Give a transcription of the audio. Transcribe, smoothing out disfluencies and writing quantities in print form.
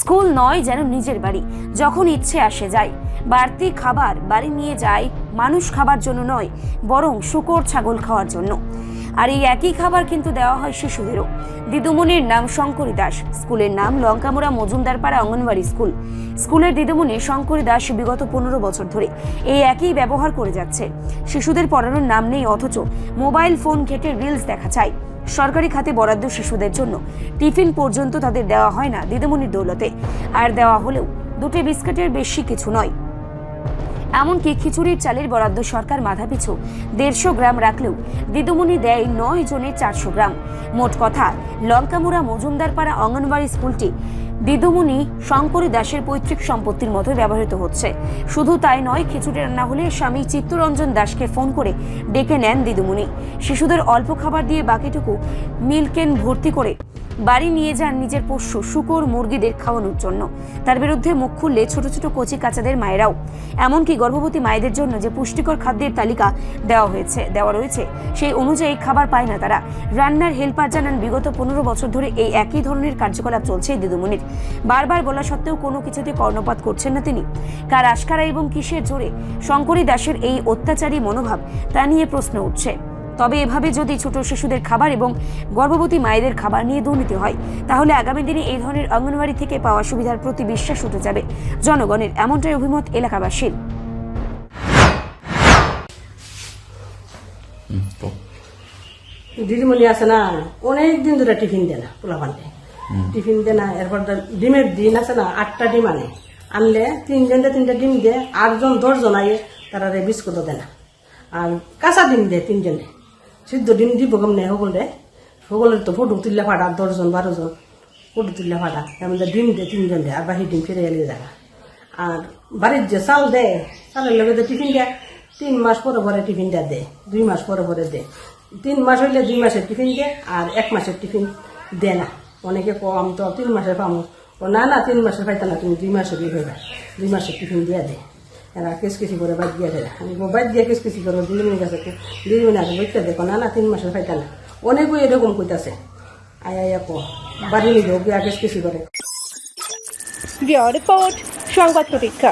School নয় যেন নিজের বাড়ি, যখন ইচ্ছে আসে যায়। বাড়তি খাবার বাড়ি নিয়ে যায় মানুষ খাবার জন্য নয়, বরং শূকর ছাগল খাওয়ার জন্য। আর এই একই খাবার কিন্তু দেওয়া হয় শিশুদেরও। দিদুমনির নাম শঙ্করী দাস, স্কুলের নাম লঙ্কামুড়া মজুমদারপাড়া অঙ্গনওয়াড়ি স্কুল। স্কুলের দিদুমনি শঙ্করী দাস বিগত 15 বছর ধরে এই একই ব্যবহার করে যাচ্ছে। শিশুদের পড়ানোর নাম নেই, অথচ মোবাইল ফোন ঘেঁটে রিলস দেখা যায়। সরকারি খাতে বরাদ্দ শিশুদের জন্য টিফিন পর্যন্ত তাদের দেওয়া হয় না দিদিমণির দৌলতে, আর দেওয়া হলেও দুটি বিস্কুটের বেশি কিছু নয়। এমনকি খিচুড়ির চালের বরাদ্দ সরকার মাথাপিছু 150 গ্রাম রাখলেও দিদিমণি দেয় 9 জনের 400 গ্রাম। মোট কথা, লঙ্কামুড়া মজুমদারপাড়া অঙ্গনওয়াড়ি স্কুলটি দিদিমণি শঙ্করী দাসের পৈতৃক সম্পত্তির মতো ব্যবহৃত হচ্ছে। শুধু তাই নয়, খিচুড়ি রান্না হলে স্বামী চিত্তরঞ্জন দাসকে ফোন করে ডেকে নেন দিদিমণি। শিশুদের অল্প খাবার দিয়ে বাকিটুকু মিল্কেন ভর্তি করে বাড়ি নিয়ে যান নিজের পোষ্য শূকর মুরগিদের খাওয়ানোর জন্য। তার বিরুদ্ধে মুখ খুললে ছোট ছোট কচি কাচাদের মায়েরাও। এমনকি গর্ভবতী মায়েদের জন্য যে পুষ্টিকর খাদ্যের তালিকা দেওয়া রয়েছে, সেই অনুযায়ী খাবার পায় না তারা। রান্নার হেল্পার জানান, বিগত 15 বছর ধরে এই একই ধরনের কার্যকলাপ চলছে দিদিমণির। বারবার বলা সত্ত্বেও কোনো কিছুতে কর্ণপাত করছেন না তিনি। কার আশকারা এবং কিসের জোরে শঙ্করী দাসের এই অত্যাচারী মনোভাব, তা নিয়ে প্রশ্ন উঠছে। তবে এভাবে যদি ছোট শিশুদের খাবার এবং গর্ভবতী মায়েদের খাবার নিয়ে দুর্নীতি হয়, তাহলে আগামী দিনে এই ধরনের অঙ্গনওয়াড়ি থেকে পাওয়া সুবিধার প্রতি বিশ্বাস উঠে যাবে জনগণের। এমনটাই অভিমত এলাকাবাসীর। দিদিমণি আছে না, অনেক দিন ধরে টিফিন দেয় না, পোলা পান্ডে টিফিন দেয় না। এরপর ডিমের দিন আছে না, 8টা ডিম আনলে 3 ডিম দেয়, 8জন 10জন আগে তারা বিস্কুটও দেয় না। আর কাঁচা ডিম দেয় 3জনে, সিদ্ধ ডিম দিব কেমনে সকলের তো ফটো তুললে ফাটা, 10জন 12জন ফটো তুললে ফাটা। এর মধ্যে ডিম দেয় 3জন দেয়, আর বাকি ডিম ফিরে এলিয়ে যায়। আর বাড়ির যে চাল দেয়, চালের লগে যে টিফিন দেয়, 3 মাস পরে পরে টিফিন দেয়, 2 মাস পরে পরে দেয়। 3 মাস হইলে 2 মাসের টিফিন দেয়, আর 1 মাসের টিফিন দেয় না। অনেকে কম তো 3 মাসের পাবো, না 3 মাসের পাইতে না, তুমি 2 মাসের হইবা, 2 মাসের টিফিন দিয়ে দেয়। এরা কেসকেসি করে বাদ দিয়ে দেয়। আমি বাদ দিয়ে কেসকেসি করো, দিদিমণি কাছে দিদিমণি আগে বইতে দেখো, না 3 মাসের পাইতে না। অনেকে এরকম কইতাছে, আয়া বাড়ি নিয়ে কেসকেসি করে। রিপোর্ট সংবাদ প্রতীক্ষা।